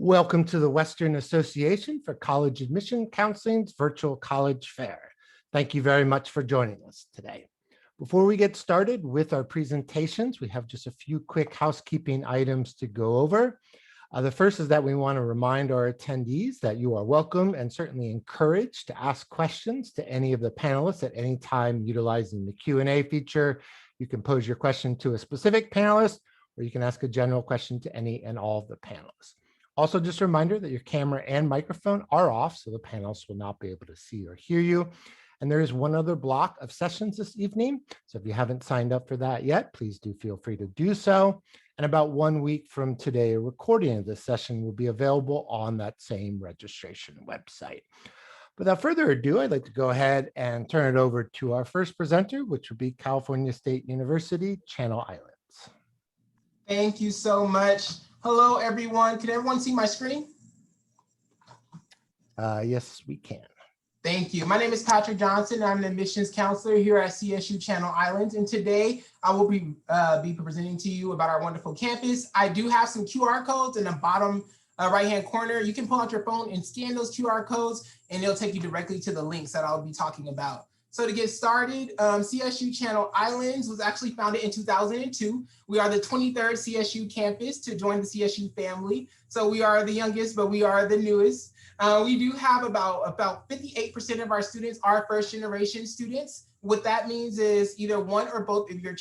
Welcome to the Western Association for College Admission Counseling's virtual college fair. Thank you very much for joining us today. Before we get started with our presentations, we have just a few quick housekeeping items to go over. The first is that we want to remind our attendees that you are welcome and certainly encouraged to ask questions to any of the panelists at any time utilizing the Q&A feature. You can pose your question to a specific panelist, or you can ask a general question to any and all of the panelists. Also, just a reminder that your camera and microphone are off, so the panelists will not be able to see or hear you. And there is one other block of sessions this evening. So if you haven't signed up for that yet, please do feel free to do so. And about 1 week from today, a recording of this session will be available on that same registration website. Without further ado, I'd like to go ahead and turn it over to our first presenter, which will be California State University, Channel Islands. Thank you so much. Hello, everyone. Can everyone see my screen? Yes, we can. Thank you. My name is Patrick Johnson. I'm an admissions counselor here at CSU Channel Islands. And today I will be presenting to you about our wonderful campus. I do have some QR codes in the bottom right-hand corner. You can pull out your phone and scan those QR codes, and it'll take you directly to the links that I'll be talking about. So to get started, CSU Channel Islands was actually founded in 2002. We are the 23rd CSU campus to join the CSU family. So we are the youngest, but we are the newest. We do have about 58% of our students are first generation students. What that means is either one or both of your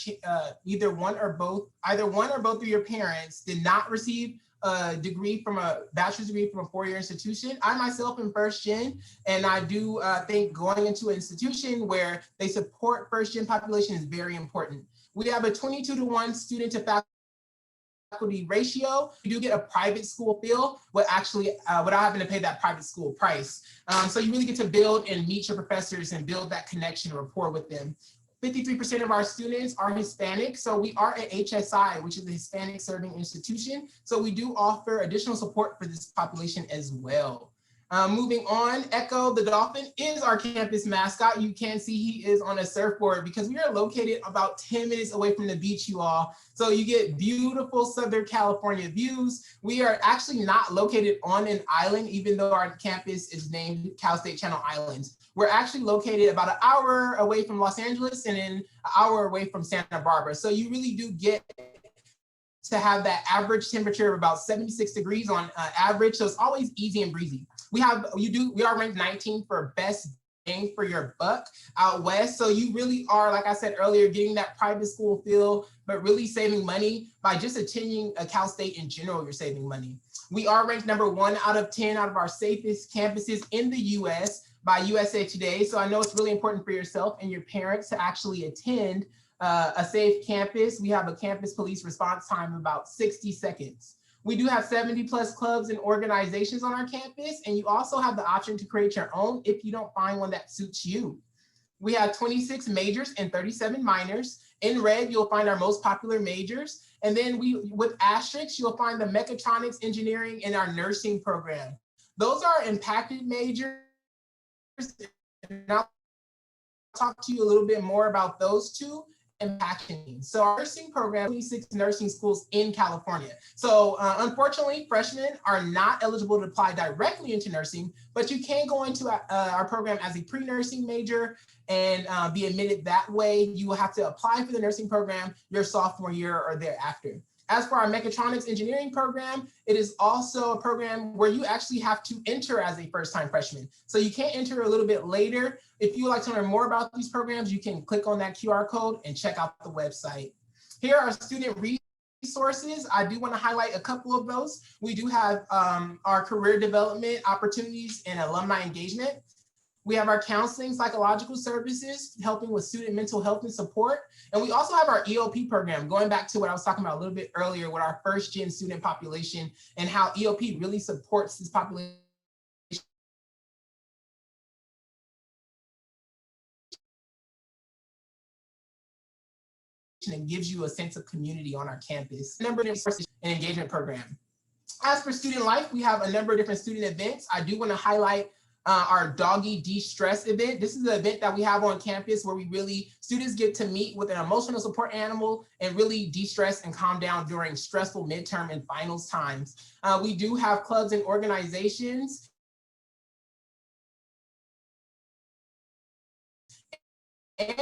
parents did not receive a degree from a bachelor's degree from a four-year institution. I myself am first gen, and I do think going into an institution where they support first gen population is very important. We have a 22-to-1 student to faculty ratio. You do get a private school feel without having to pay that private school price. So you really get to build and meet your professors and build that connection and rapport with them. 53% of our students are Hispanic, so we are at HSI, which is the Hispanic Serving Institution. So we do offer additional support for this population as well. Moving on, Echo the Dolphin is our campus mascot. You can see he is on a surfboard because we are located about 10 minutes away from the beach, you all. So you get beautiful Southern California views. We are actually not located on an island, even though our campus is named Cal State Channel Islands. We're actually located about an hour away from Los Angeles and then an hour away from Santa Barbara. So you really do get to have that average temperature of about 76 degrees on average. So it's always easy and breezy. We are ranked 19th for best bang for your buck out west. So you really are, like I said earlier, getting that private school feel, but really saving money by just attending a Cal State in general, you're saving money. We are ranked number 1 out of 10 out of our safest campuses in the US by USA Today. So I know it's really important for yourself and your parents to actually attend a safe campus. We have a campus police response time of about 60 seconds. We do have 70 plus clubs and organizations on our campus, and you also have the option to create your own if you don't find one that suits you. We have 26 majors and 37 minors. In red, you'll find our most popular majors. And then with asterisks, you'll find the mechatronics, engineering, and our nursing program. Those are impacted majors. And I'll talk to you a little bit more about those two impacting. So our nursing program, 26 nursing schools in California. So unfortunately, freshmen are not eligible to apply directly into nursing, but you can go into our program as a pre-nursing major and be admitted that way. You will have to apply for the nursing program your sophomore year or thereafter. As for our mechatronics engineering program, it is also a program where you actually have to enter as a first-time freshman. So you can enter a little bit later. If you would like to learn more about these programs, you can click on that QR code and check out the website. Here are student resources. I do want to highlight a couple of those. We do have our career development opportunities and alumni engagement. We have our counseling, psychological services, helping with student mental health and support. And we also have our EOP program, going back to what I was talking about a little bit earlier with our first gen student population and how EOP really supports this population and gives you a sense of community on our campus. Number of resources and engagement program. As for student life, we have a number of different student events. I do want to highlight our Doggy De-Stress event. This is the event that we have on campus where students get to meet with an emotional support animal and really de-stress and calm down during stressful midterm and finals times. We do have clubs and organizations. And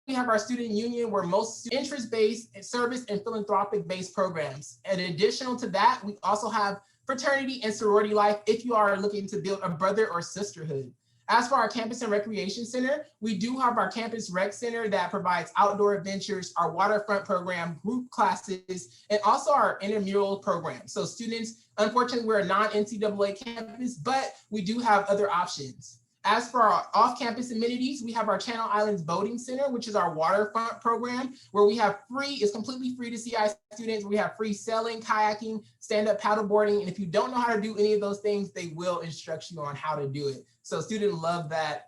we have our student union where most interest-based, service and philanthropic-based programs. And additional to that, we also have fraternity and sorority life if you are looking to build a brother or sisterhood. As for our campus and recreation center, we do have our campus rec center that provides outdoor adventures, our waterfront program, group classes, and also our intramural program. So students, unfortunately, we're a non-NCAA campus, but we do have other options. As for our off-campus amenities, we have our Channel Islands Boating Center, which is our waterfront program, where we have it's completely free to CI students. We have free sailing, kayaking, stand-up paddleboarding. And if you don't know how to do any of those things, they will instruct you on how to do it. So students love that.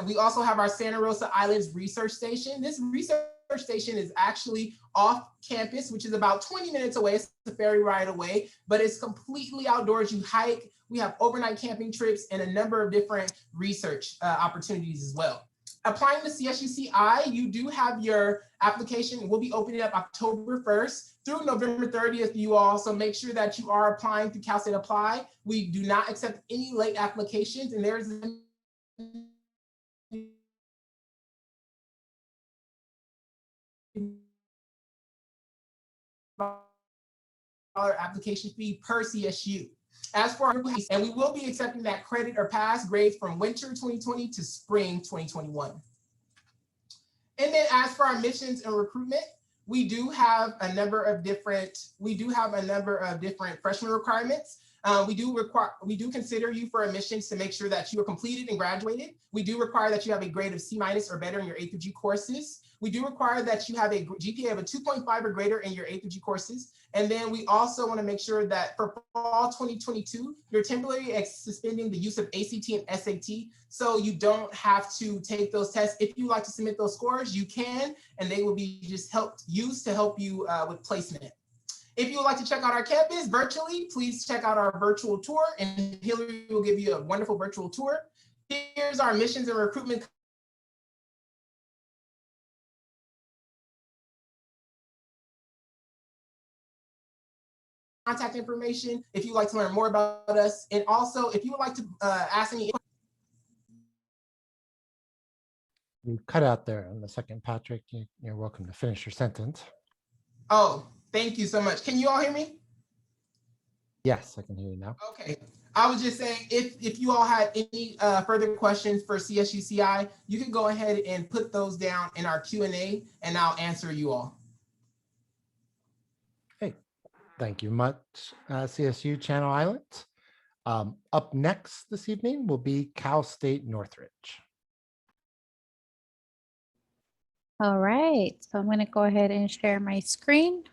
We also have our Santa Rosa Islands Research Station. This research station is actually off campus, which is about 20 minutes away. It's a ferry ride away, but it's completely outdoors. You hike. We have overnight camping trips and a number of different research opportunities as well. Applying to CSUCI, you do have your application. We'll be opening up October 1st through November 30th, you all. So make sure that you are applying through Cal State Apply. We do not accept any late applications, and there's application fee per CSU. As for our, and we will be accepting that credit or pass grades from winter 2020 to spring 2021. And then as for our missions and recruitment, we do have a number of different freshman requirements. We do consider you for admissions to make sure that you are completed and graduated. We do require that you have a grade of C- or better in your A through G courses. We do require that you have a GPA of a 2.5 or greater in your A through G courses. And then we also want to make sure that for fall 2022, you're temporarily suspending the use of ACT and SAT, so you don't have to take those tests. If you like to submit those scores, you can, and they will be just used to help you with placement. If you would like to check out our campus virtually, please check out our virtual tour, and Hillary will give you a wonderful virtual tour. Here's our missions and recruitment contact information if you'd like to learn more about us. And also, if you would like to ask any. You cut out there on the second, Patrick. You're welcome to finish your sentence. Oh, thank you so much. Can you all hear me? Yes, I can hear you now. Okay. I was just saying, if you all had any further questions for CSUCI, you can go ahead and put those down in our Q&A, and I'll answer you all. Hey, thank you much, CSU Channel Islands. Up next this evening will be Cal State Northridge. All right, so I'm going to go ahead and share my screen.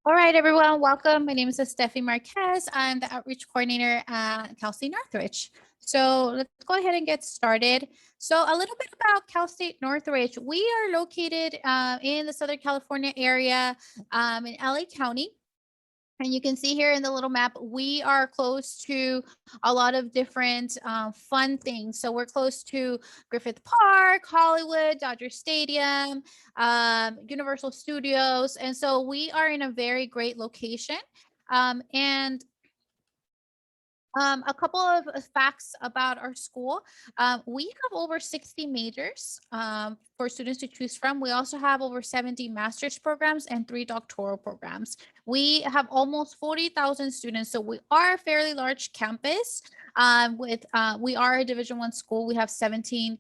All right, everyone, welcome. My name is Steffi Marquez. I'm the outreach coordinator at Cal State Northridge. So let's go ahead and get started. So a little bit about Cal State Northridge. We are located in the Southern California area in LA County. And you can see here in the little map, we are close to a lot of different fun things. So we're close to Griffith Park, Hollywood, Dodger Stadium, Universal Studios. And so we are in a very great location. A couple of facts about our school. We have over 60 majors for students to choose from. We also have over 70 master's programs and 3 doctoral programs. We have almost 40,000 students, so we are a fairly large campus. We are a Division I school. We have 17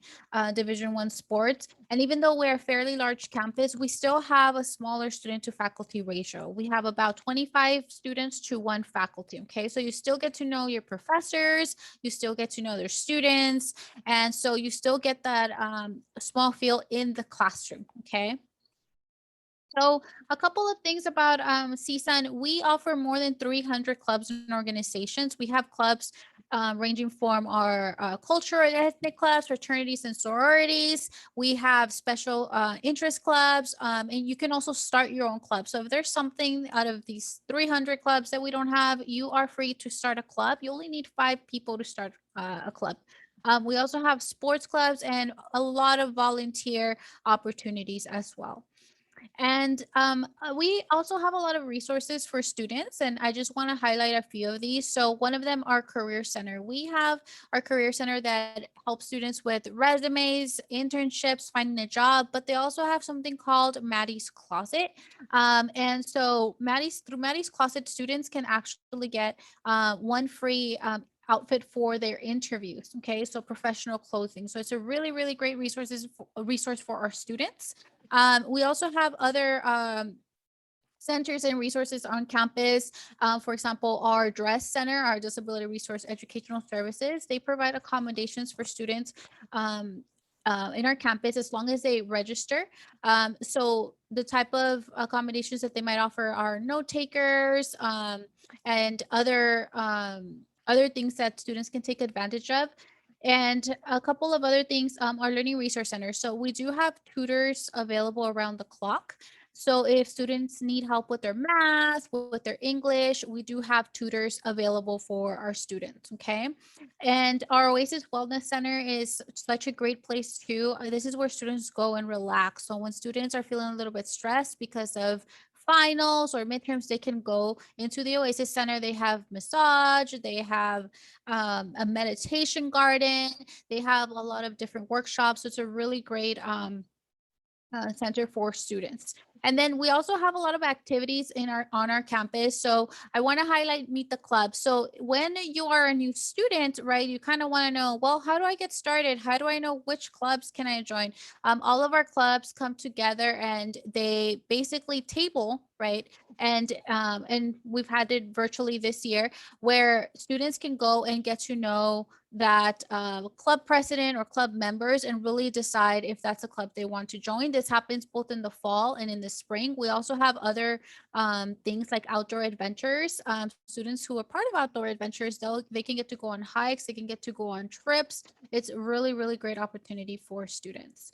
Division I sports. And even though we're a fairly large campus, we still have a smaller student to faculty ratio. We have about 25 students to 1 faculty. Okay, so you still get to know your professors, you still get to know their students. And so you still get that small feel in the classroom. Okay. So a couple of things about CSUN, we offer more than 300 clubs and organizations. We have clubs ranging from our cultural and ethnic clubs, fraternities and sororities. We have special interest clubs, and you can also start your own club. So if there's something out of these 300 clubs that we don't have, you are free to start a club. You only need 5 people to start a club. We also have sports clubs and a lot of volunteer opportunities as well. And we also have a lot of resources for students, and I just want to highlight a few of these. So one of them, our Career Center. We have our Career Center that helps students with resumes, internships, finding a job, but they also have something called Maddie's Closet. And so through Maddie's Closet, students can actually get one free outfit for their interviews. Okay, so professional clothing. So it's a really, really great resource for our students. We also have other centers and resources on campus. For example, our DRESS Center, our Disability Resource Educational Services, they provide accommodations for students in our campus as long as they register. So the type of accommodations that they might offer are note takers and other things that students can take advantage of. And a couple of other things, our Learning Resource Center. So we do have tutors available around the clock. So if students need help with their math, with their English, we do have tutors available for our students, okay? And our Oasis Wellness Center is such a great place too. This is where students go and relax. So when students are feeling a little bit stressed because of finals or midterms, they can go into the Oasis Center. They have massage, they have a meditation garden, they have a lot of different workshops. So it's a really great center for students. And then we also have a lot of activities on our campus. So I want to highlight Meet the Club. So when you are a new student, right, you kind of want to know, well, how do I get started? How do I know which clubs can I join? All of our clubs come together and they basically table, right? And we've had it virtually this year where students can go and get to know that club president or club members and really decide if that's a club they want to join. This happens both in the fall and in the spring. We also have other things like outdoor adventures. Students who are part of outdoor adventures, they can get to go on hikes, they can get to go on trips. It's a really, really great opportunity for students.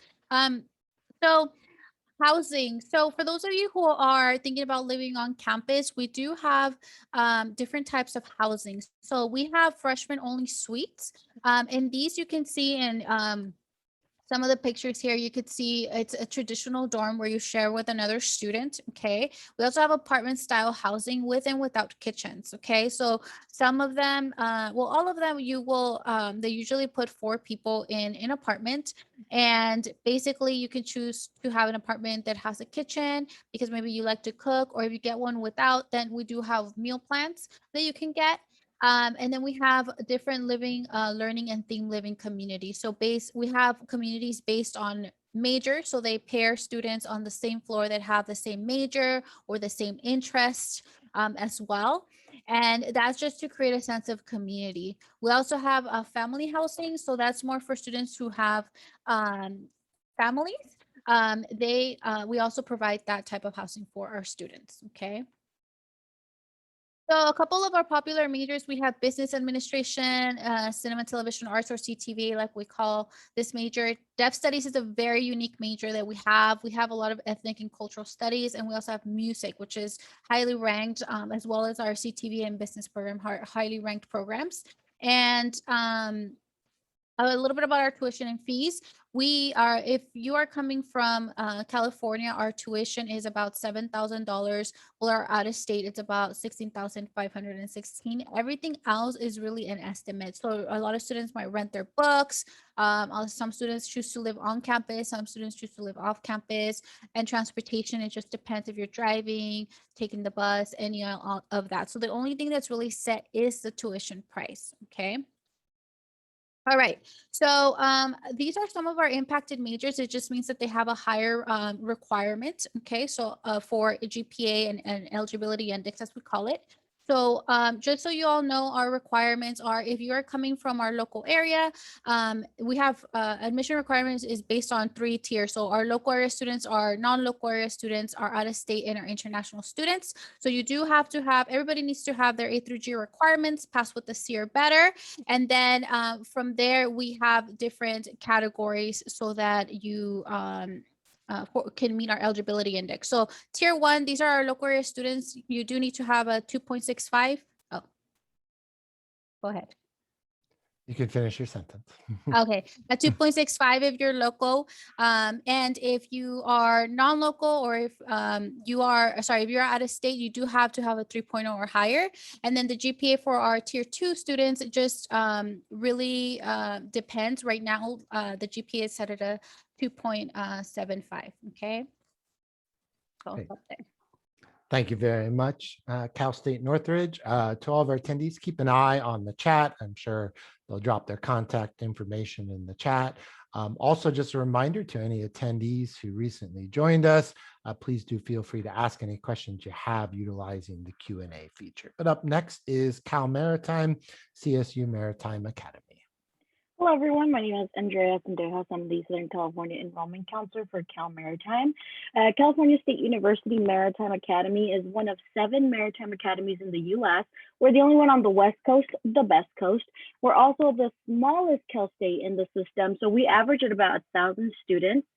So housing. So for those of you who are thinking about living on campus, we do have different types of housing. So we have freshman only suites, and these you can see in some of the pictures here. You could see it's a traditional dorm where you share with another student. Okay. We also have apartment style housing with and without kitchens. Okay. So some of them, well, all of them, they usually put 4 people in an apartment. And basically you can choose to have an apartment that has a kitchen because maybe you like to cook, or if you get one without, then we do have meal plans that you can get. And then we have different living, learning and theme living communities. So we have communities based on major. So they pair students on the same floor that have the same major or the same interest as well. And that's just to create a sense of community. We also have a family housing. So that's more for students who have families. We also provide that type of housing for our students. Okay. So a couple of our popular majors, we have business administration, cinema, television arts, or CTV, like we call this major. Deaf studies is a very unique major that we have. We have a lot of ethnic and cultural studies, and we also have music, which is highly ranked, as well as our CTV and business program, highly ranked programs. And a little bit about our tuition and fees. If you are coming from California, our tuition is about $7,000. While our out of state, it's about 16,516. Everything else is really an estimate. So a lot of students might rent their books. Some students choose to live on campus. Some students choose to live off campus. And transportation, it just depends if you're driving, taking the bus, any of that. So the only thing that's really set is the tuition price. Okay. All right, so these are some of our impacted majors. It just means that they have a higher requirement, okay? So for a GPA and eligibility index, as we call it. So just so you all know, our requirements are, if you are coming from our local area, we have admission requirements is based on 3 tiers. So our local area students, our non-local area students, our out of state and our international students. So you do have to have, everybody needs to have their A through G requirements, pass with a C or better. And then from there, we have different categories so that you can meet our eligibility index. So tier 1, these are our local area students. You do need to have a 2.65. Oh, go ahead. You can finish your sentence. Okay, a 2.65 if you're local. And if you are non-local, or if you are, sorry, if you're out of state, you do have to have a 3.0 or higher. And then the GPA for our tier 2 students, it just really depends. Right now, the GPA is set at a 2.75, okay? So Great. up there. Thank you very much, Cal State Northridge. To all of our attendees, keep an eye on the chat. I'm sure they'll drop their contact information in the chat. Also, just a reminder to any attendees who recently joined us, please do feel free to ask any questions you have utilizing the Q&A feature. But up next is Cal Maritime, CSU Maritime Academy. Hello, everyone. My name is Andrea Sendejas. I'm the Southern California Enrollment Counselor for Cal Maritime. California State University Maritime Academy is one of 7 maritime academies in the U.S. We're the only one on the West Coast, the best coast. We're also the smallest Cal State in the system, so we average at about 1,000 students.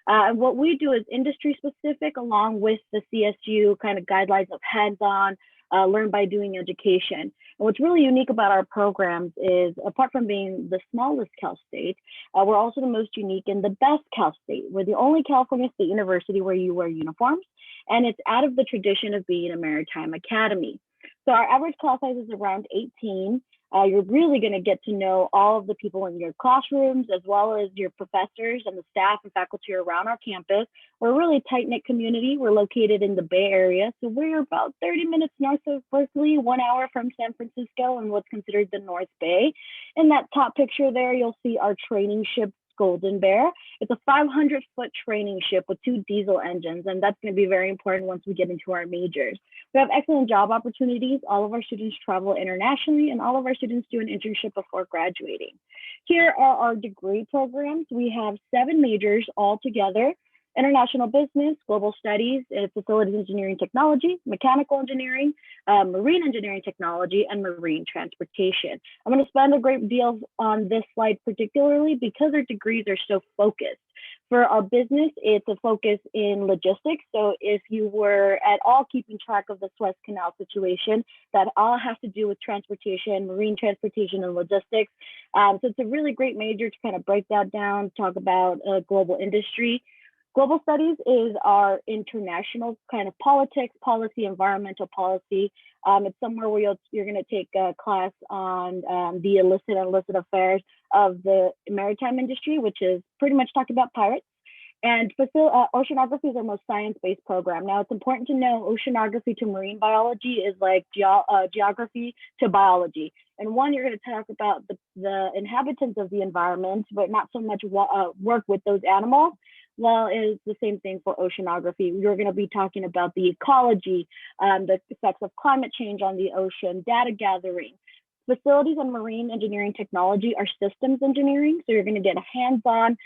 What we do is industry specific, along with the CSU kind of guidelines of hands-on, learn by doing education. And what's really unique about our programs is, apart from being the smallest Cal State, we're also the most unique and the best Cal State. We're the only California State University where you wear uniforms, and it's out of the tradition of being a maritime academy. So our average class size is around 18. You're really going to get to know all of the people in your classrooms, as well as your professors and the staff and faculty around our campus. We're a really tight-knit community. We're located in the Bay Area, so we're about 30 minutes north of Berkeley, 1 hour from San Francisco and what's considered the North Bay. In that top picture there, you'll see our training ship, Golden Bear. It's a 500-foot training ship with 2 diesel engines, and that's going to be very important once we get into our majors. We have excellent job opportunities. All of our students travel internationally, and all of our students do an internship before graduating. Here are our degree programs. We have 7 majors all together: international business, global studies, facilities engineering technology, mechanical engineering, marine engineering technology, and marine transportation. I'm going to spend a great deal on this slide, particularly because our degrees are so focused. For our business, it's a focus in logistics. So if you were at all keeping track of the Suez Canal situation, that all has to do with transportation, marine transportation, and logistics. So it's a really great major to kind of break that down, talk about global industry. Global studies is our international kind of politics, policy, environmental policy. It's somewhere where you're going to take a class on the illicit and illicit affairs of the maritime industry, which is pretty much talking about pirates. And oceanography is our most science-based program. Now, it's important to know oceanography to marine biology is like geography to biology. And one, you're going to talk about the inhabitants of the environment, but not so much work with those animals. Well, it's the same thing for oceanography. You're going to be talking about the ecology, the effects of climate change on the ocean, data gathering. Facilities and marine engineering technology are systems engineering. So you're going to get a hands-on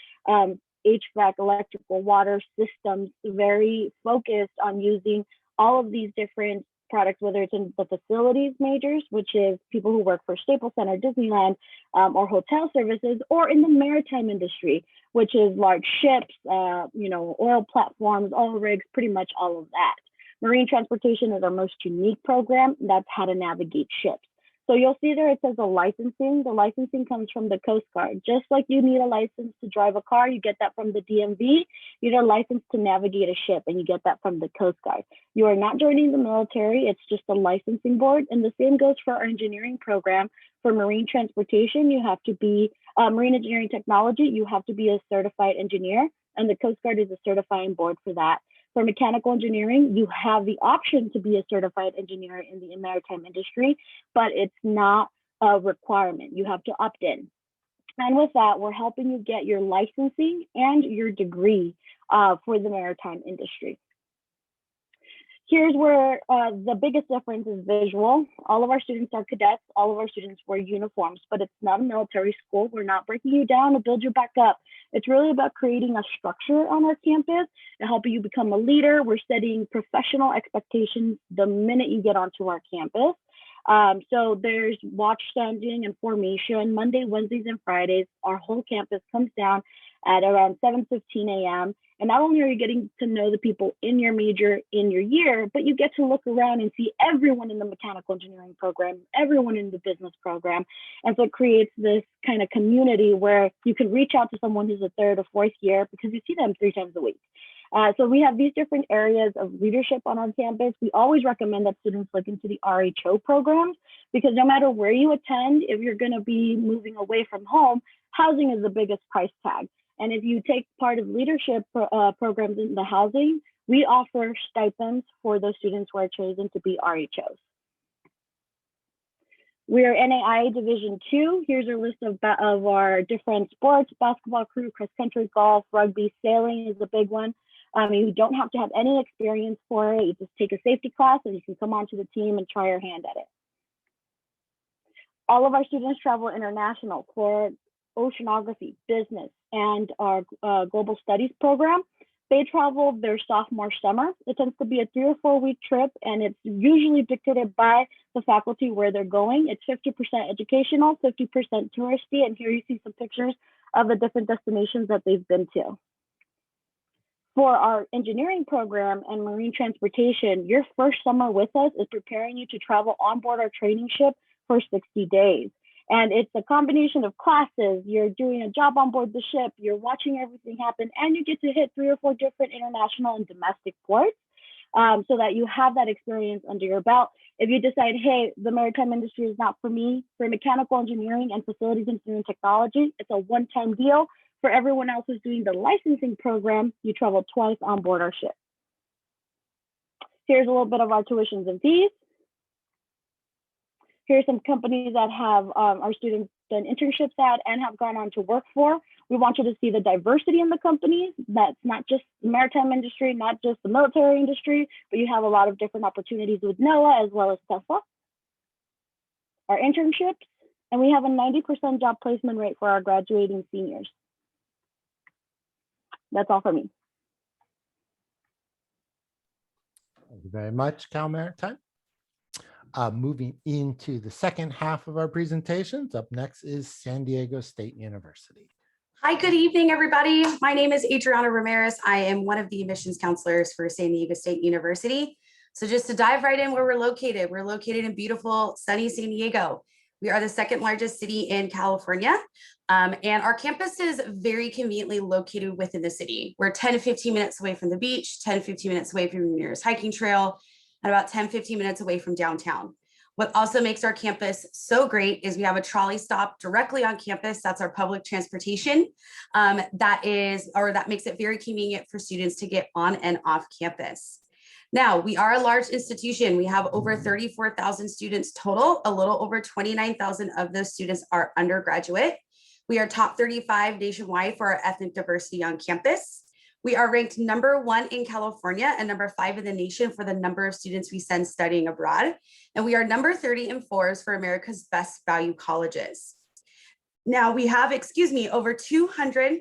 HVAC, electrical, water systems, very focused on using all of these different products, whether it's in the facilities majors, which is people who work for Staples Center, Disneyland, or hotel services, or in the maritime industry, which is large ships, oil platforms, oil rigs, pretty much all of that. Marine transportation is our most unique program. That's how to navigate ships. So you'll see there it says the licensing. The licensing comes from the Coast Guard. Just like you need a license to drive a car, you get that from the DMV. You need a license to navigate a ship, and you get that from the Coast Guard. You are not joining the military. It's just a licensing board. And the same goes for our engineering program. For marine transportation, you have to be marine engineering technology. You have to be a certified engineer, and the Coast Guard is a certifying board for that. For mechanical engineering, you have the option to be a certified engineer in the maritime industry, but it's not a requirement. You have to opt in. And with that, we're helping you get your licensing and your degree for the maritime industry. Here's where the biggest difference is visual. All of our students are cadets. All of our students wear uniforms, but it's not a military school. We're not breaking you down to build you back up. It's really about creating a structure on our campus to help you become a leader. We're setting professional expectations the minute you get onto our campus. So there's watchstanding and formation Monday, Wednesdays, and Fridays. Our whole campus comes down at around 7:15 a.m. And not only are you getting to know the people in your major in your year, but you get to look around and see everyone in the mechanical engineering program, everyone in the business program. And so it creates this kind of community where you can reach out to someone who's a third or fourth year because you see them 3 times a week. So we have these different areas of leadership on our campus. We always recommend that students look into the RHO programs because no matter where you attend, if you're going to be moving away from home, housing is the biggest price tag. And if you take part of leadership programs in the housing, we offer stipends for those students who are chosen to be RHOs. We are NAIA Division II. Here's a list of our different sports: basketball, crew, cross country, golf, rugby, sailing is a big one. You don't have to have any experience for it. You just take a safety class and you can come onto the team and try your hand at it. All of our students travel international for oceanography, business, and our global studies program. They travel their sophomore summer. It tends to be a 3 or 4 week trip, and it's usually dictated by the faculty where they're going. It's 50% educational, 50% touristy, and here you see some pictures of the different destinations that they've been to. For our engineering program and marine transportation, your first summer with us is preparing you to travel on board our training ship for 60 days. And it's a combination of classes. You're doing a job on board the ship, you're watching everything happen, and you get to hit 3 or 4 different international and domestic ports so that you have that experience under your belt. If you decide, hey, the maritime industry is not for me, for mechanical engineering and facilities engineering technology, it's a one-time deal. For everyone else who's doing the licensing program, you travel twice on board our ship. Here's a little bit of our tuitions and fees. Here's some companies that have our students done internships at and have gone on to work for. We want you to see the diversity in the companies. That's not just the maritime industry, not just the military industry, but you have a lot of different opportunities with NOAA as well as Tesla. Our internships, and we have a 90% job placement rate for our graduating seniors. That's all for me. Thank you very much, Cal Maritime. Moving into the second half of our presentations, up next is San Diego State University. Hi, good evening, everybody. My name is Adriana Ramirez. I am one of the admissions counselors for San Diego State University. So just to dive right in where we're located in beautiful, sunny San Diego. We are the second largest city in California, and our campus is very conveniently located within the city. We're 10 to 15 minutes away from the beach, 10 to 15 minutes away from the nearest hiking trail, and about 10, 15 minutes away from downtown. What also makes our campus so great is we have a trolley stop directly on campus. That's our public transportation. That makes it very convenient for students to get on and off campus. Now, we are a large institution. We have over 34,000 students total. A little over 29,000 of those students are undergraduate. We are top 35 nationwide for our ethnic diversity on campus. We are ranked #1 in California and #5 in the nation for the number of students we send studying abroad. And we are number 30 in Forbes for America's best value colleges. Now we have, over 200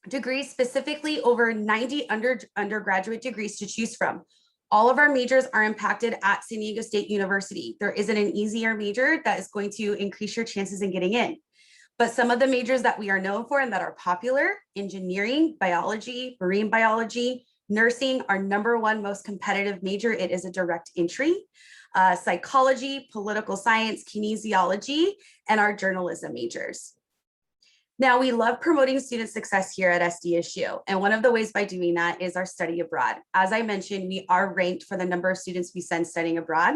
degrees, specifically over 90 undergraduate degrees to choose from. All of our majors are impacted at San Diego State University. There isn't an easier major that is going to increase your chances in getting in. But some of the majors that we are known for and that are popular: engineering, biology, marine biology, nursing, our #1 most competitive major. It is a direct entry. Psychology, political science, kinesiology, and our journalism majors. Now, we love promoting student success here at SDSU, and one of the ways by doing that is our study abroad. As I mentioned, we are ranked for the number of students we send studying abroad.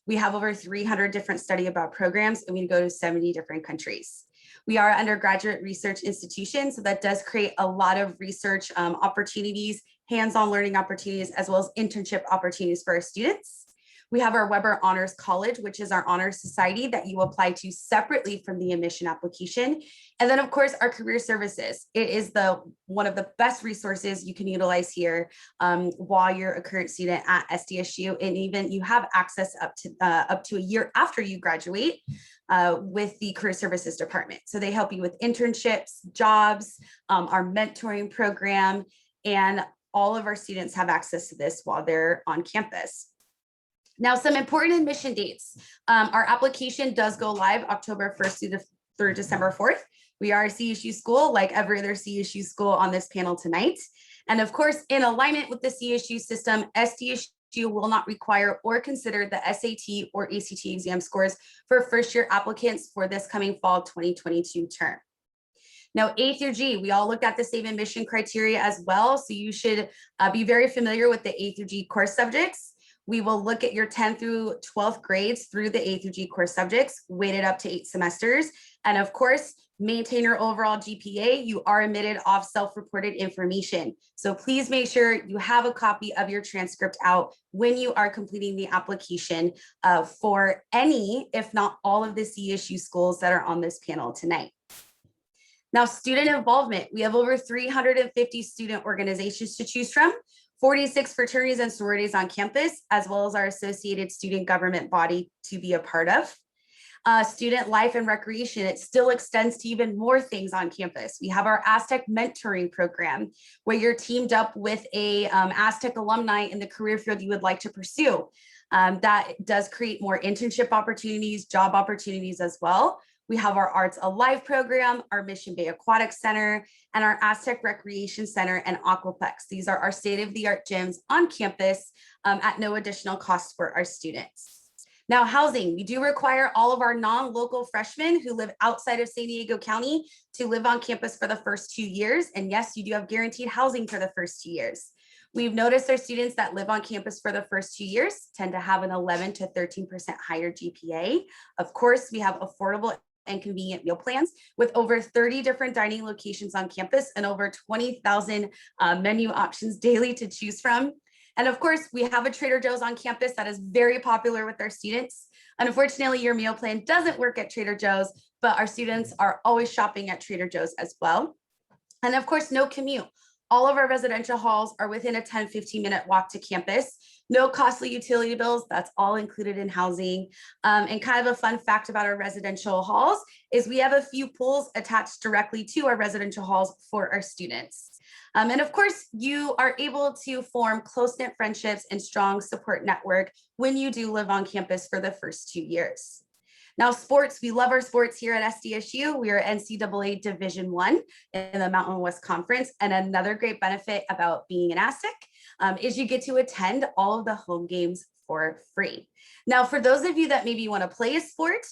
We have over 300 different study abroad programs, and we go to 70 different countries. We are an undergraduate research institution, so that does create a lot of research opportunities, hands-on learning opportunities, as well as internship opportunities for our students. We have our Weber Honors College, which is our honors society that you apply to separately from the admission application. And then of course, our career services. It is one of the best resources you can utilize here while you're a current student at SDSU. And even you have access up to a year after you graduate with the career services department. So they help you with internships, jobs, our mentoring program, and all of our students have access to this while they're on campus. Now, some important admission dates. Our application does go live October 1st through December 4th. We are a CSU school like every other CSU school on this panel tonight. And of course, in alignment with the CSU system, SDSU will not require or consider the SAT or ACT exam scores for first-year applicants for this coming fall 2022 term. Now, A through G, we all looked at the same admission criteria as well. So you should be very familiar with the A through G course subjects. We will look at your 10th through 12th grades through the A through G course subjects, weighted up to 8 semesters. And of course, maintain your overall GPA. You are admitted off self-reported information. So please make sure you have a copy of your transcript out when you are completing the application for any, if not all of the CSU schools that are on this panel tonight. Now, student involvement. We have over 350 student organizations to choose from, 46 fraternities and sororities on campus, as well as our associated student government body to be a part of. Student life and recreation, it still extends to even more things on campus. We have our Aztec mentoring program, where you're teamed up with a Aztec alumni in the career field you would like to pursue. That does create more internship opportunities, job opportunities as well. We have our Arts Alive program, our Mission Bay Aquatic Center, and our Aztec Recreation Center and Aquaplex. These are our state-of-the-art gyms on campus at no additional cost for our students. Now, housing, we do require all of our non-local freshmen who live outside of San Diego County to live on campus for the first 2 years. And yes, you do have guaranteed housing for the first 2 years. We've noticed our students that live on campus for the first 2 years tend to have an 11 to 13% higher GPA. Of course, we have affordable and convenient meal plans with over 30 different dining locations on campus and over 20,000 menu options daily to choose from. And of course, we have a Trader Joe's on campus that is very popular with our students. Unfortunately, your meal plan doesn't work at Trader Joe's, but our students are always shopping at Trader Joe's as well. And of course, no commute. All of our residential halls are within a 10-15 minute walk to campus. No costly utility bills, that's all included in housing. And kind of a fun fact about our residential halls is we have a few pools attached directly to our residential halls for our students. And of course, you are able to form close-knit friendships and strong support network when you do live on campus for the first 2 years. Now, sports, we love our sports here at SDSU. We are NCAA Division I in the Mountain West Conference. And another great benefit about being an Aztec is you get to attend all of the home games for free. Now, for those of you that maybe want to play a sport,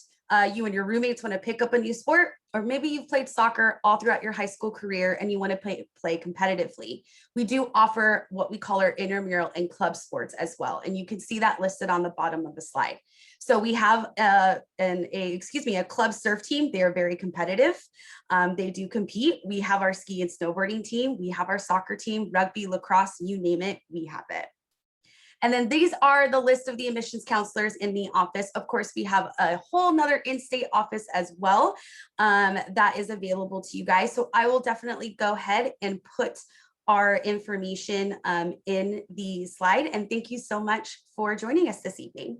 you and your roommates want to pick up a new sport, or maybe you've played soccer all throughout your high school career and you want to play competitively. We do offer what we call our intramural and club sports as well. And you can see that listed on the bottom of the slide. So we have a club surf team. They are very competitive. They do compete. We have our ski and snowboarding team. We have our soccer team, rugby, lacrosse, you name it, we have it. And then these are the list of the admissions counselors in the office. Of course, we have a whole nother in-state office as well that is available to you guys. So I will definitely go ahead and put our information in the slide. And thank you so much for joining us this evening.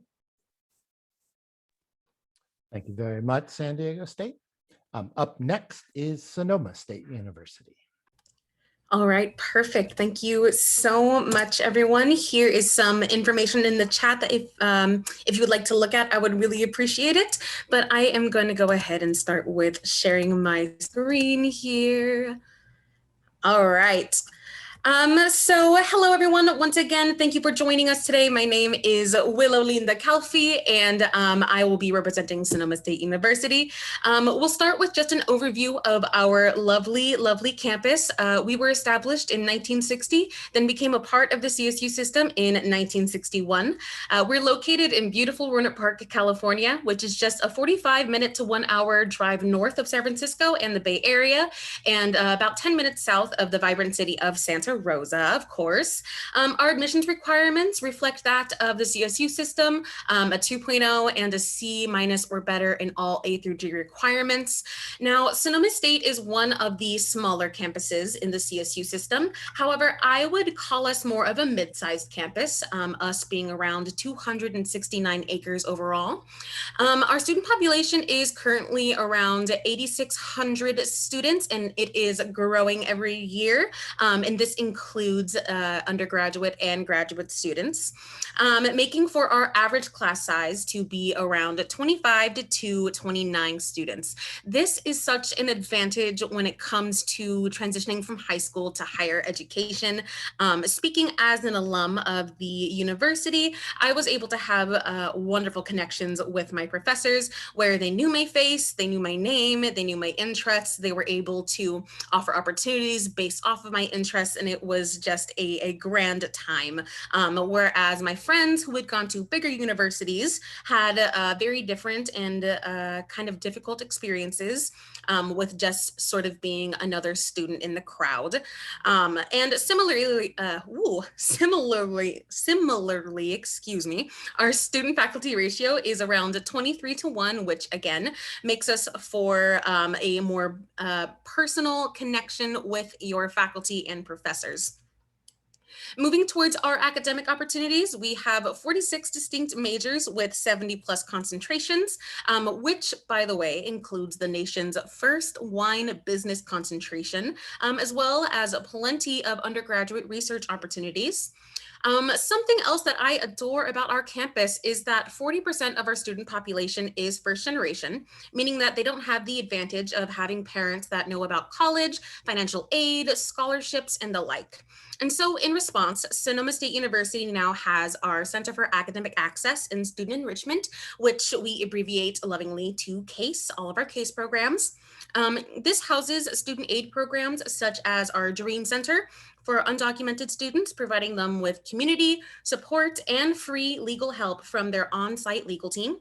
Thank you very much, San Diego State. Up next is Sonoma State University. All right, perfect. Thank you so much, everyone. Here is some information in the chat that if you would like to look at, I would really appreciate it. But I am going to go ahead and start with sharing my screen here. All right. So hello, everyone. Once again, thank you for joining us today. My name is Willow Linda Calfee, and I will be representing Sonoma State University. We'll start with just an overview of our lovely, lovely campus. We were established in 1960, then became a part of the CSU system in 1961. We're located in beautiful Rohnert Park, California, which is just a 45-minute to 1 hour drive north of San Francisco and the Bay Area, and about 10 minutes south of the vibrant city of Santa Rosa, of course. Our admissions requirements reflect that of the CSU system, a 2.0 and a C- or better in all A through G requirements. Now, Sonoma State is one of the smaller campuses in the CSU system. However, I would call us more of a mid-sized campus, us being around 269 acres overall. Our student population is currently around 8,600 students, and it is growing every year. And this includes undergraduate and graduate students, making for our average class size to be around 25 to 29 students. This is such an advantage when it comes to transitioning from high school to higher education. Speaking as an alum of the university, I was able to have wonderful connections with my professors where they knew my face, they knew my name, they knew my interests, they were able to offer opportunities based off of my interests, and it was just a grand time. Whereas my friends who had gone to bigger universities had very different and kind of difficult experiences with just sort of being another student in the crowd. And similarly, excuse me, our student faculty ratio is around 23 to 1, which again makes us for a more personal connection with your faculty and professors. Moving towards our academic opportunities, we have 46 distinct majors with 70 plus concentrations, which, by the way, includes the nation's first wine business concentration, as well as plenty of undergraduate research opportunities. Something else that I adore about our campus is that 40% of our student population is first generation, meaning that they don't have the advantage of having parents that know about college, financial aid, scholarships, and the like. And so in response, Sonoma State University now has our Center for Academic Access and Student Enrichment, which we abbreviate lovingly to CASE, all of our CASE programs. This houses student aid programs such as our Dream Center for undocumented students, providing them with community support and free legal help from their on-site legal team.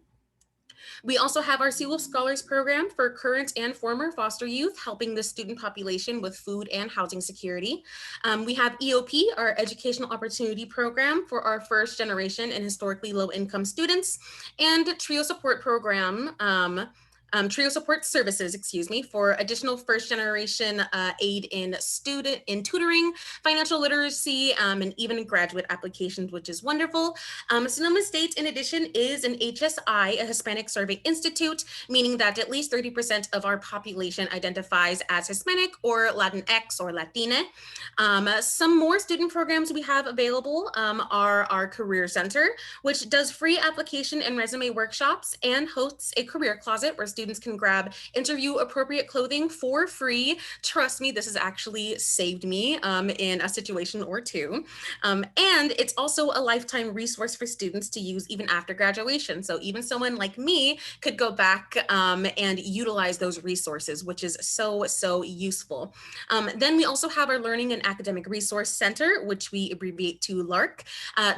We also have our Seal of Scholars program for current and former foster youth, helping the student population with food and housing security. We have EOP, our Educational Opportunity Program for our first generation and historically low income students, and TRIO Support Program, TRIO Support Services, for additional first generation aid in tutoring, financial literacy, and even graduate applications, which is wonderful. Sonoma State, in addition, is an HSI, a Hispanic Survey Institute, meaning that at least 30% of our population identifies as Hispanic or Latinx or Latina. Some more student programs we have available are our Career Center, which does free application and resume workshops and hosts a career closet where students can grab interview appropriate clothing for free. Trust me, this has actually saved me in a situation or two. And it's also a lifetime resource for students to use even after graduation. So even someone like me could go back and utilize those resources, which is so useful. Then we also have our Learning and Academic Resource Center, which we abbreviate to LARC.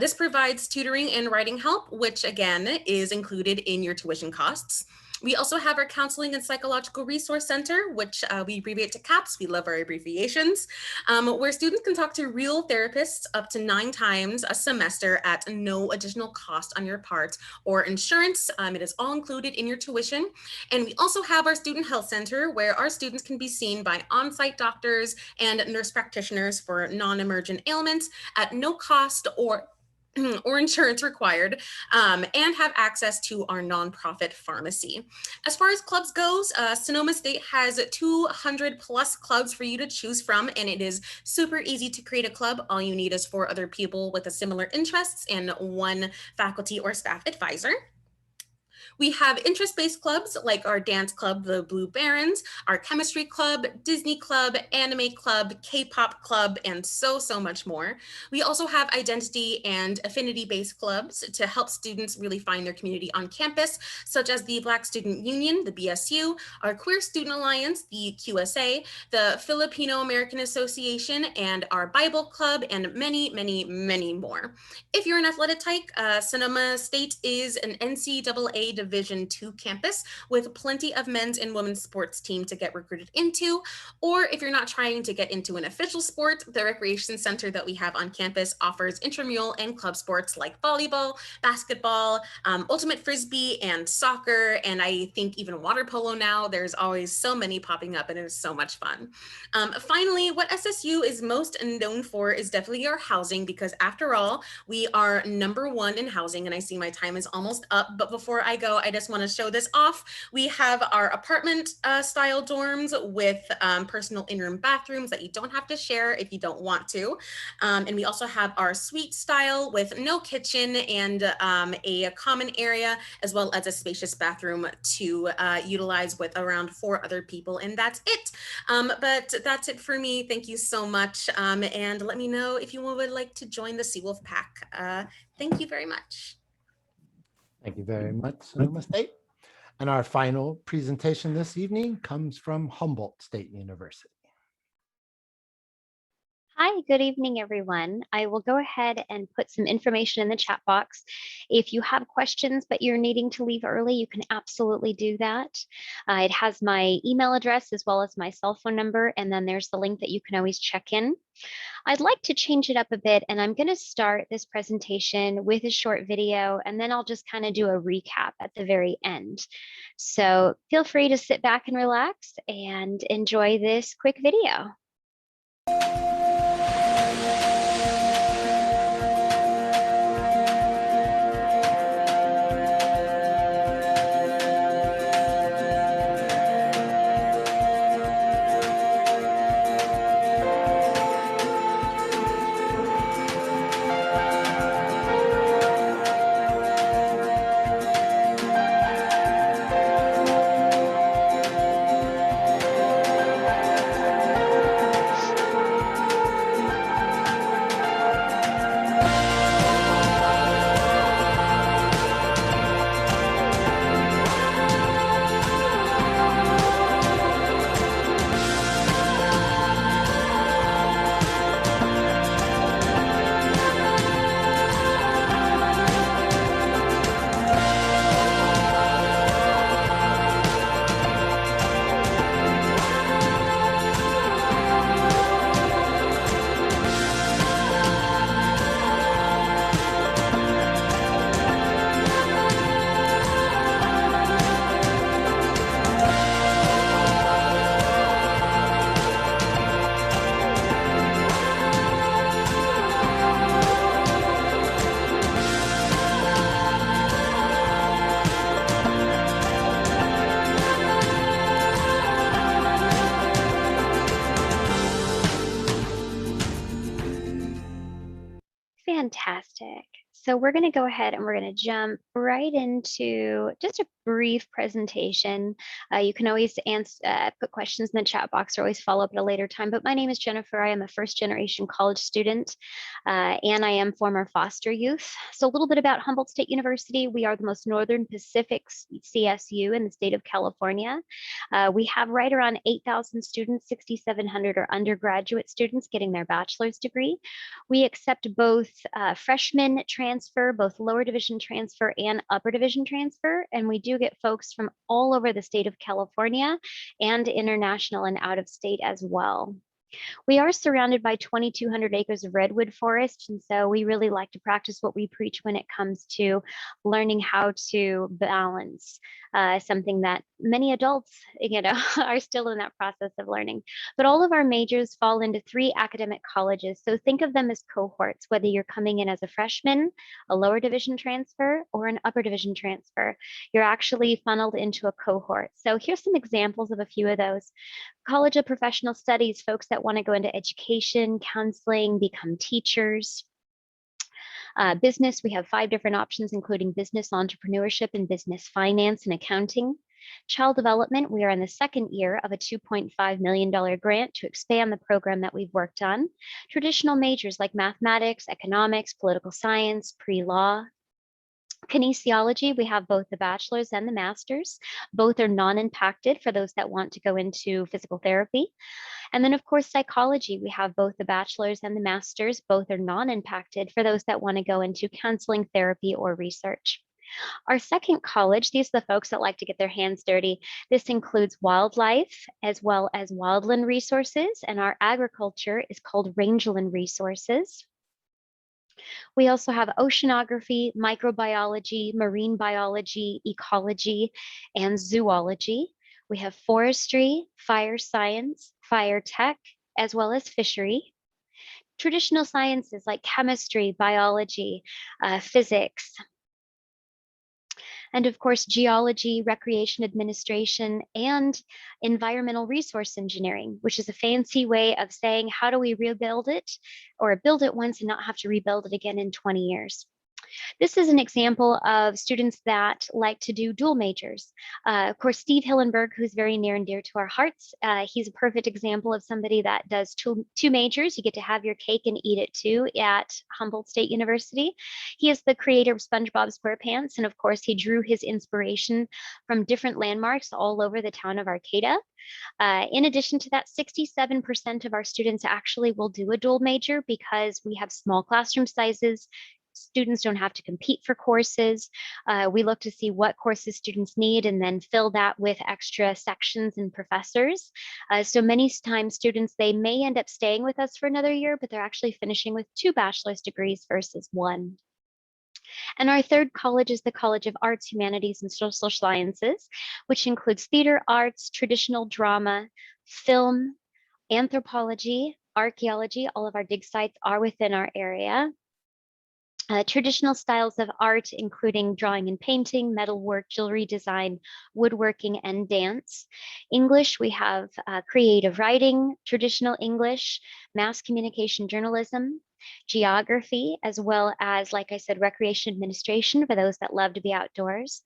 This provides tutoring and writing help, which again is included in your tuition costs. We also have our Counseling and Psychological Resource Center, which we abbreviate to CAPS. We love our abbreviations, where students can talk to real therapists up to 9 times a semester at no additional cost on your part or insurance. It is all included in your tuition. And we also have our Student Health Center, where our students can be seen by on-site doctors and nurse practitioners for non-emergent ailments at no cost or insurance required, and have access to our nonprofit pharmacy. As far as clubs goes, Sonoma State has 200 plus clubs for you to choose from, and it is super easy to create a club. All you need is 4 other people with a similar interests and 1 faculty or staff advisor. We have interest-based clubs like our dance club, the Blue Barons, our chemistry club, Disney club, anime club, K-pop club, and so much more. We also have identity and affinity-based clubs to help students really find their community on campus, such as the Black Student Union, the BSU, our Queer Student Alliance, the QSA, the Filipino American Association, and our Bible Club, and many more. If you're an athletic type, Sonoma State is an NCAA Division II campus with plenty of men's and women's sports team to get recruited into. Or if you're not trying to get into an official sport, the recreation center that we have on campus offers intramural and club sports like volleyball, basketball, ultimate frisbee, and soccer. And I think even water polo now. There's always so many popping up, and it is so much fun. Finally, what SSU is most known for is definitely our housing, because after all, we are #1 in housing, and I see my time is almost up. But before I go, I just want to show this off. We have our apartment style dorms with personal in-room bathrooms that you don't have to share if you don't want to. And we also have our suite style with no kitchen and a common area, as well as a spacious bathroom to utilize with around 4 other people. And that's it. But that's it for me. Thank you so much. And let me know if you would like to join the Seawolf Pack. Thank you very much. Thank you very much, Sonoma State. And our final presentation this evening comes from Humboldt State University. Hi, good evening, everyone. I will go ahead and put some information in the chat box. If you have questions, but you're needing to leave early, you can absolutely do that. It has my email address as well as my cell phone number, and then there's the link that you can always check in. I'd like to change it up a bit, and I'm going to start this presentation with a short video, and then I'll just kind of do a recap at the very end. So feel free to sit back and relax and enjoy this quick video. Fantastic. So we're going to go ahead and we're going to jump right into just a brief presentation. You can always put questions in the chat box or always follow up at a later time. But my name is Jennifer. I am a first-generation college student, and I am former foster youth. So a little bit about Humboldt State University. We are the most Northern Pacific CSU in the state of California. We have right around 8,000 students, 6,700 are undergraduate students getting their bachelor's degree. We accept both freshman transfer, both lower division transfer and upper division transfer. And we do get folks from all over the state of California and international and out of state as well. We are surrounded by 2,200 acres of redwood forest, and so we really like to practice what we preach when it comes to learning how to balance, something that many adults, are still in that process of learning. But all of our majors fall into 3 academic colleges, so think of them as cohorts, whether you're coming in as a freshman, a lower division transfer, or an upper division transfer. You're actually funneled into a cohort. So here's some examples of a few of those. College of Professional Studies, folks that want to go into education, counseling, become teachers. Business, we have 5 different options, including business entrepreneurship and business finance and accounting. Child development, we are in the 2nd year of a $2.5 million grant to expand the program that we've worked on. Traditional majors like mathematics, economics, political science, pre-law. Kinesiology, we have both the bachelor's and the master's. Both are non-impacted for those that want to go into physical therapy. And then, of course, psychology, we have both the bachelor's and the master's. Both are non-impacted for those that want to go into counseling, therapy, or research. Our second college, these are the folks that like to get their hands dirty. This includes wildlife as well as wildland resources, and our agriculture is called rangeland resources. We also have oceanography, microbiology, marine biology, ecology, and zoology. We have forestry, fire science, fire tech, as well as fishery. Traditional sciences like chemistry, biology, physics, and of course, geology, recreation administration, and environmental resource engineering, which is a fancy way of saying, how do we rebuild it or build it once and not have to rebuild it again in 20 years? This is an example of students that like to do dual majors. Of course, Steve Hillenberg, who's very near and dear to our hearts, he's a perfect example of somebody that does two majors. You get to have your cake and eat it too at Humboldt State University. He is the creator of SpongeBob SquarePants, and of course, he drew his inspiration from different landmarks all over the town of Arcata. In addition to that, 67% of our students actually will do a dual major because we have small classroom sizes. Students don't have to compete for courses. We look to see what courses students need and then fill that with extra sections and professors. So many times students, they may end up staying with us for another year, but they're actually finishing with 2 bachelor's degrees versus 1. And our third college is the College of Arts, Humanities, and Social Sciences, which includes theater arts, traditional drama, film, anthropology, archaeology. All of our dig sites are within our area. Traditional styles of art, including drawing and painting, metalwork, jewelry design, woodworking, and dance. English, we have creative writing, traditional English, mass communication journalism, geography, as well as, like I said, recreation administration for those that love to be outdoors.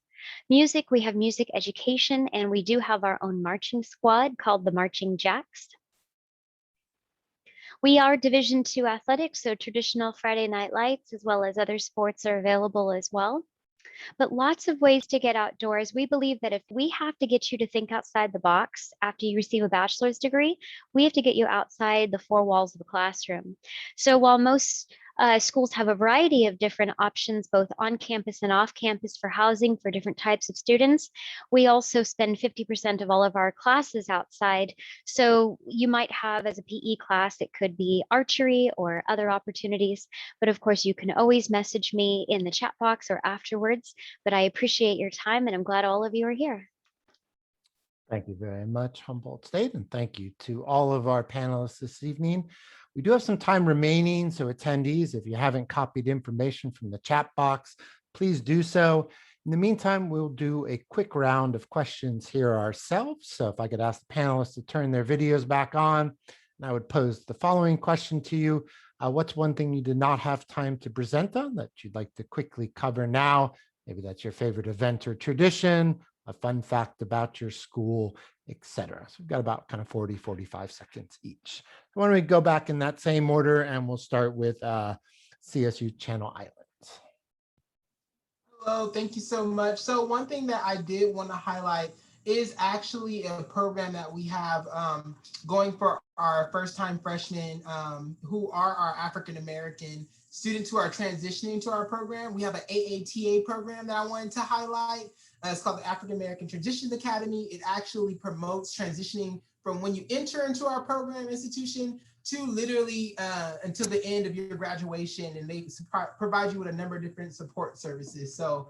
Music, we have music education, and we do have our own marching squad called the Marching Jacks. We are Division II athletics, so traditional Friday night lights as well as other sports are available as well. But lots of ways to get outdoors. We believe that if we have to get you to think outside the box after you receive a bachelor's degree, we have to get you outside the 4 walls of the classroom. So while most schools have a variety of different options, both on campus and off campus for housing for different types of students, we also spend 50% of all of our classes outside. So you might have as a PE class, it could be archery or other opportunities. But of course, you can always message me in the chat box or afterwards. But I appreciate your time and I'm glad all of you are here. Thank you very much, Humboldt State, and thank you to all of our panelists this evening. We do have some time remaining, so attendees, if you haven't copied information from the chat box, please do so. In the meantime, we'll do a quick round of questions here ourselves. So if I could ask the panelists to turn their videos back on, and I would pose the following question to you. What's one thing you did not have time to present on that you'd like to quickly cover now? Maybe that's your favorite event or tradition, a fun fact about your school, etc. So we've got about kind of 40, 45 seconds each. Why don't we go back in that same order and we'll start with CSU Channel Islands. Hello, thank you so much. So one thing that I did want to highlight is actually a program that we have going for our first-time freshmen who are our African-American students who are transitioning to our program. We have an AATA program that I wanted to highlight. It's called the African American Transitions Academy. It actually promotes transitioning from when you enter into our program institution to literally until the end of your graduation, and they provide you with a number of different support services. So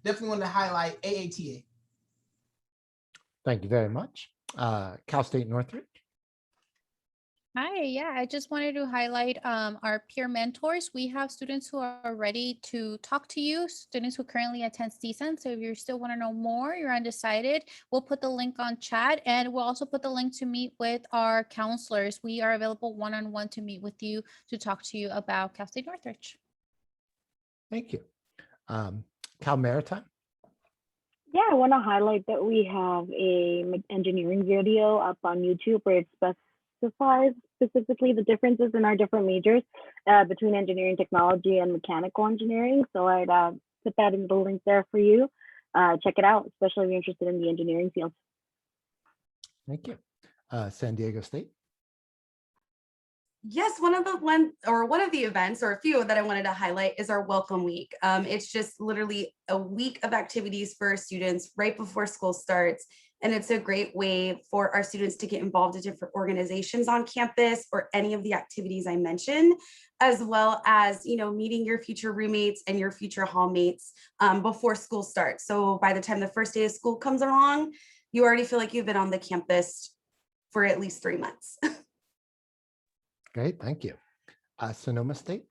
definitely want to highlight AATA. Thank you very much. Cal State Northridge. Hi, yeah, I just wanted to highlight our peer mentors. We have students who are ready to talk to you, students who currently attend CSUN. So if you still want to know more, you're undecided, we'll put the link on chat, and we'll also put the link to meet with our counselors. We are available one-on-one to meet with you to talk to you about Cal State Northridge. Thank you. Cal Maritime. Yeah, I want to highlight that we have a engineering video up on YouTube where it specifies specifically the differences in our different majors between engineering technology and mechanical engineering. So I'd put that in the link there for you. Check it out, especially if you're interested in the engineering field. Thank you. San Diego State. Yes, one of the events, or a few that I wanted to highlight, is our Welcome Week. It's just literally a week of activities for our students right before school starts. And it's a great way for our students to get involved in different organizations on campus or any of the activities I mentioned, as well as, meeting your future roommates and your future hallmates before school starts. So by the time the first day of school comes along, you already feel like you've been on the campus for at least 3 months. Great, thank you. Sonoma State.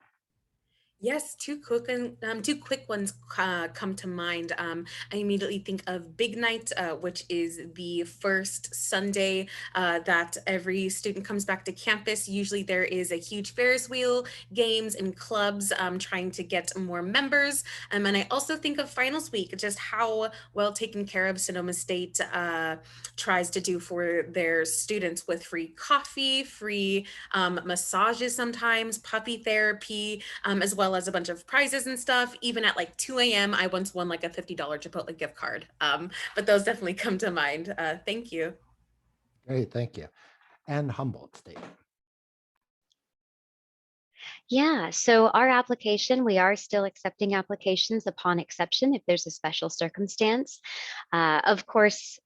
Yes, two quick ones come to mind. I immediately think of Big Night, which is the first Sunday that every student comes back to campus. Usually there is a huge Ferris wheel, games, and clubs trying to get more members. And I also think of Finals Week, just how well taken care of Sonoma State tries to do for their students, with free coffee, free massages sometimes, puppy therapy, as well as a bunch of prizes and stuff. Even at like 2 a.m. I once won like a $50 Chipotle gift card. But those definitely come to mind. Thank you. Great, thank you. And Humboldt State. Yeah, so our application, we are still accepting applications upon exception if there's a special circumstance. Of course,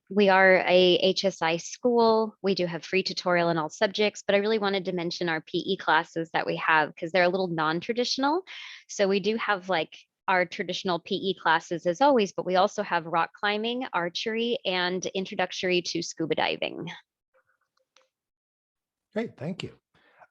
we are a HSI school. We do have free tutorial in all subjects, but I really wanted to mention our PE classes that we have because they're a little non-traditional. So we do have like our traditional PE classes as always, but we also have rock climbing, archery, and introductory to scuba diving. Great, thank you.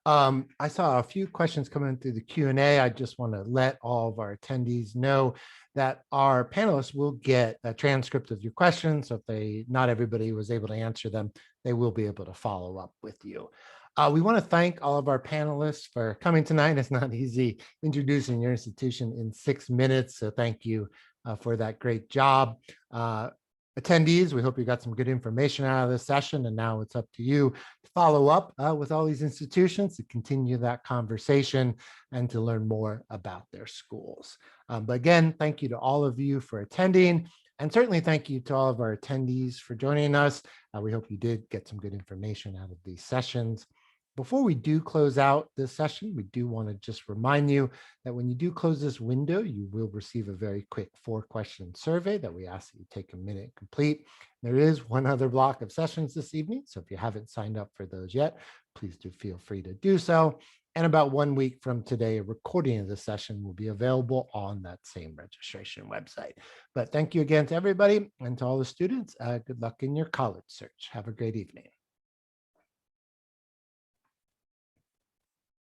I saw a few questions coming through the Q&A. I just want to let all of our attendees know that our panelists will get a transcript of your questions. So if not everybody was able to answer them, they will be able to follow up with you. We want to thank all of our panelists for coming tonight. It's not easy introducing your institution in 6 minutes. So thank you for that great job. Attendees, we hope you got some good information out of this session, and now it's up to you to follow up with all these institutions to continue that conversation and to learn more about their schools. But again, thank you to all of you for attending, and certainly thank you to all of our attendees for joining us. We hope you did get some good information out of these sessions. Before we do close out this session, we do want to just remind you that when you do close this window, you will receive a very quick 4-question survey that we ask that you take a minute to complete. There is one other block of sessions this evening, so if you haven't signed up for those yet, please do feel free to do so. And about 1 week from today, a recording of the session will be available on that same registration website. But thank you again to everybody and to all the students. Good luck in your college search. Have a great evening.